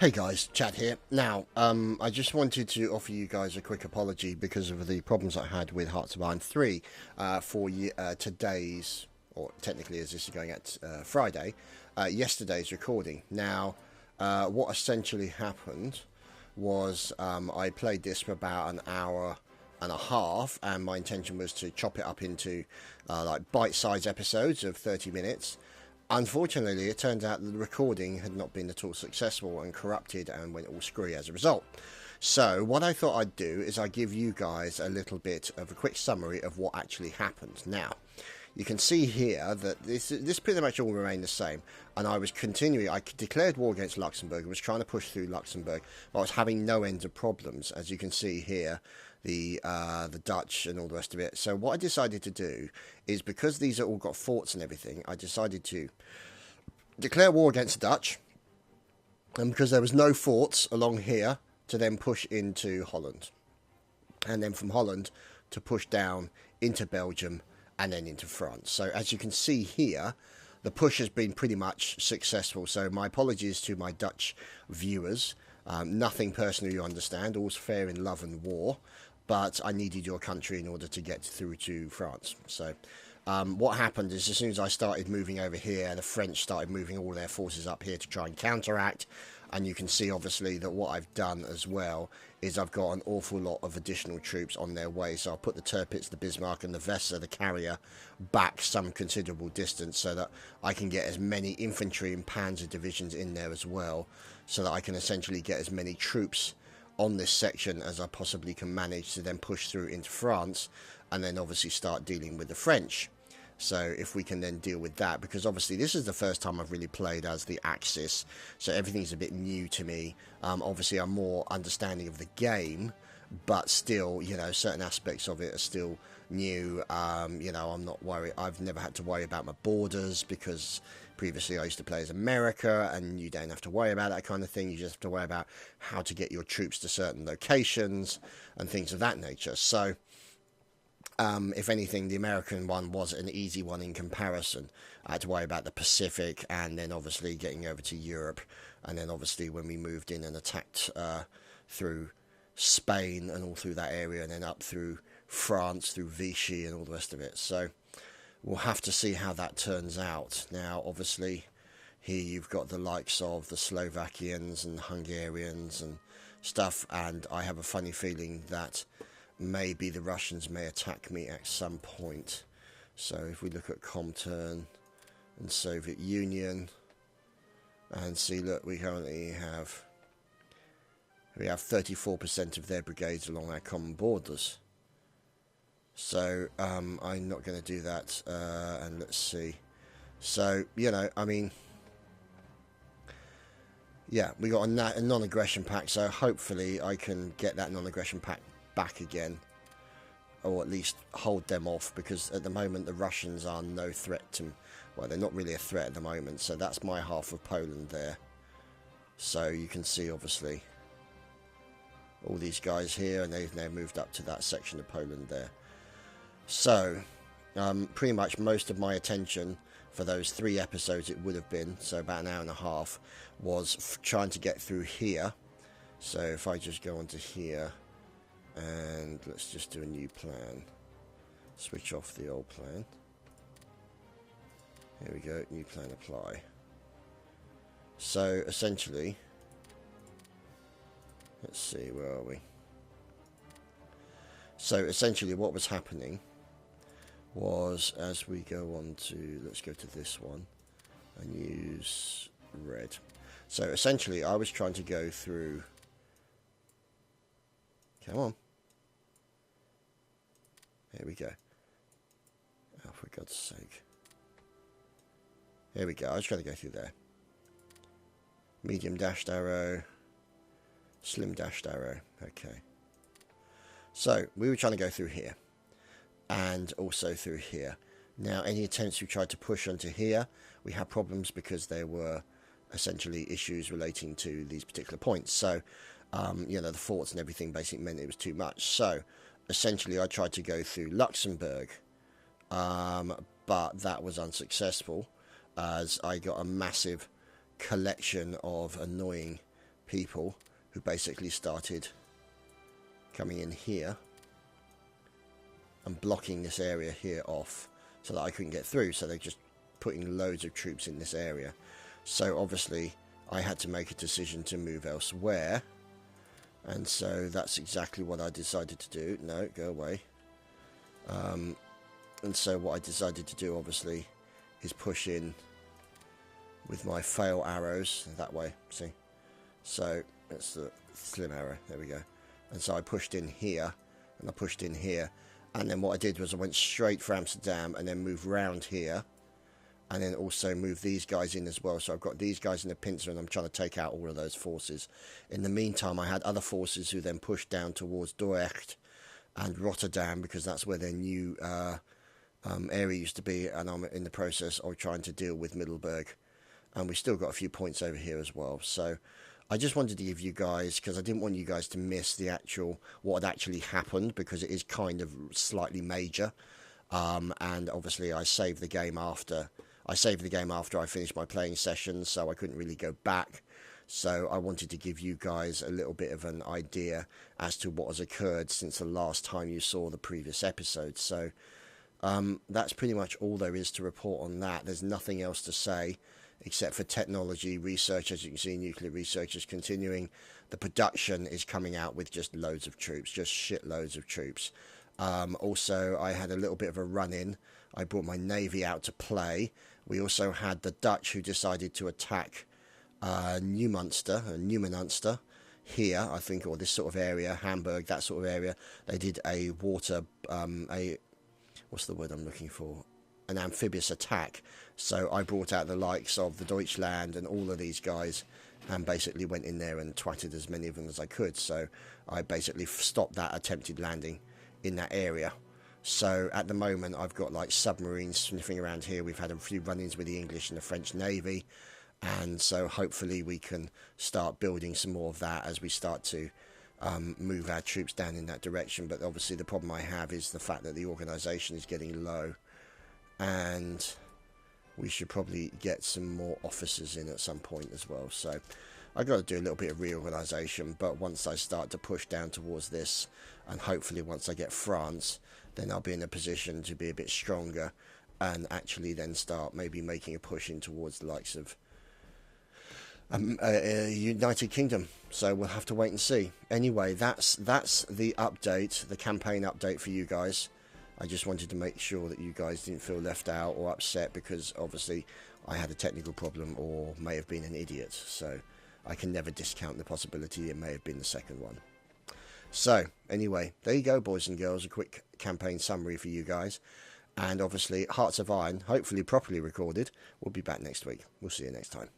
Hey guys, Chad here. Now, I just wanted to offer you guys a quick apology because of the problems I had with Hearts of Iron 3 for today's, or technically as this is going at Friday, yesterday's recording. Now, what essentially happened was I played this for about an hour and a half, and my intention was to chop it up into like bite-sized episodes of 30 minutes. Unfortunately, it turned out that the recording had not been at all successful and corrupted and went all screwy as a result. So what I thought I'd do is I'd give you guys a little bit of a quick summary of what actually happened. Now, you can see here that this pretty much all remained the same, and I was continuing. I declared war against Luxembourg. I was trying to push through Luxembourg, but I was having no end of problems, as you can see here. The Dutch and all the rest of it. So what I decided to do is, because these are all got forts and everything, I decided to declare war against the Dutch, and because there was no forts along here, to then push into Holland, and then from Holland to push down into Belgium and then into France. So as you can see here, the push has been pretty much successful. So my apologies to my Dutch viewers. Nothing personal, you understand. All's fair in love and war. But I needed your country in order to get through to France. So what happened is, as soon as I started moving over here, the French started moving all their forces up here to try and counteract. And you can see, obviously, that what I've done as well is I've got an awful lot of additional troops on their way. So I'll put the Tirpitz, the Bismarck and the Weser, the carrier, back some considerable distance so that I can get as many infantry and panzer divisions in there as well, so that I can essentially get as many troops on this section as I possibly can manage to then push through into France, and then obviously start dealing with the French. So if we can then deal with that, because obviously this is the first time I've really played as the Axis, so everything's a bit new to me. Obviously I'm more understanding of the game, but still, you know, certain aspects of it are still new. You know, I'm not worried. I've never had to worry about my borders, because previously I used to play as America, and you don't have to worry about that kind of thing. You just have to worry about how to get your troops to certain locations and things of that nature. So if anything, the American one was an easy one in comparison. I had to worry about the Pacific, and then obviously getting over to Europe, and then obviously when we moved in and attacked through Spain and all through that area, and then up through France, through Vichy and all the rest of it. So we'll have to see how that turns out. Now, obviously, here you've got the likes of the Slovakians and Hungarians and stuff, and I have a funny feeling that maybe the Russians may attack me at some point. So if we look at Comintern and Soviet Union, and see, look, we currently have 34% of their brigades along our common borders. So I'm not going to do that, and let's see. So, you know, I mean, yeah, we got a non-aggression pact, so hopefully I can get that non-aggression pact back again, or at least hold them off, because at the moment the Russians are no threat to, well, they're not really a threat at the moment. So that's my half of Poland there. So you can see, obviously, all these guys here, and they've now moved up to that section of Poland there. So, pretty much most of my attention for those 3 episodes, it would have been, so about an hour and a half, was trying to get through here. So if I just go onto here, and let's just do a new plan. Switch off the old plan. Here we go, new plan apply. So essentially, let's see, where are we? So essentially what was happening was, as we go on to, let's go to this one and use red. So essentially I was trying to go through, come on, here we go, oh for God's sake, here we go. I was trying to go through there, medium dashed arrow, slim dashed arrow, okay. So we were trying to go through here, and also through here. Now, any attempts we tried to push onto here, we had problems because there were essentially issues relating to these particular points. So, you know, the forts and everything basically meant it was too much. So, essentially, I tried to go through Luxembourg, but that was unsuccessful, as I got a massive collection of annoying people who basically started coming in here and blocking this area here off so that I couldn't get through. So they're just putting loads of troops in this area. So obviously I had to make a decision to move elsewhere, and so that's exactly what I decided to do. No, go away. And so what I decided to do obviously is push in with my fail arrows that way, see? So that's the slim arrow, there we go. And so I pushed in here, and I pushed in here, and then what I did was I went straight for Amsterdam and then moved round here, and then also move these guys in as well. So I've got these guys in the pincer, and I'm trying to take out all of those forces. In the meantime, I had other forces who then pushed down towards Dordrecht and Rotterdam, because that's where their new area used to be, and I'm in the process of trying to deal with Middelburg. And we still got a few points over here as well. So I just wanted to give you guys, because I didn't want you guys to miss the actual, what had actually happened, because it is kind of slightly major. And obviously I saved the game after I finished my playing session, so I couldn't really go back. So I wanted to give you guys a little bit of an idea as to what has occurred since the last time you saw the previous episode. So that's pretty much all there is to report on that. There's nothing else to say except for technology research. As you can see, nuclear research is continuing. The production is coming out with just loads of troops, just shitloads of troops. Also, I had a little bit of a run-in. I brought my navy out to play. We also had the Dutch who decided to attack Nieuwmünster here, I think, or this sort of area, Hamburg, that sort of area. They did a water, what's the word I'm looking for? An amphibious attack. So I brought out the likes of the Deutschland and all of these guys, and basically went in there and twatted as many of them as I could. So I basically stopped that attempted landing in that area. So at the moment I've got like submarines sniffing around here. We've had a few run-ins with the English and the French Navy, and so hopefully we can start building some more of that as we start to move our troops down in that direction. But obviously the problem I have is the fact that the organisation is getting low, and we should probably get some more officers in at some point as well. So I've got to do a little bit of reorganisation, but once I start to push down towards this, and hopefully once I get France, then I'll be in a position to be a bit stronger, and actually then start maybe making a push in towards the likes of United Kingdom. So we'll have to wait and see. Anyway, that's the update, the campaign update for you guys. I just wanted to make sure that you guys didn't feel left out or upset, because obviously I had a technical problem or may have been an idiot. So I can never discount the possibility it may have been the second one. So anyway, there you go, boys and girls, a quick campaign summary for you guys. And obviously Hearts of Iron, hopefully properly recorded, will be back next week. We'll see you next time.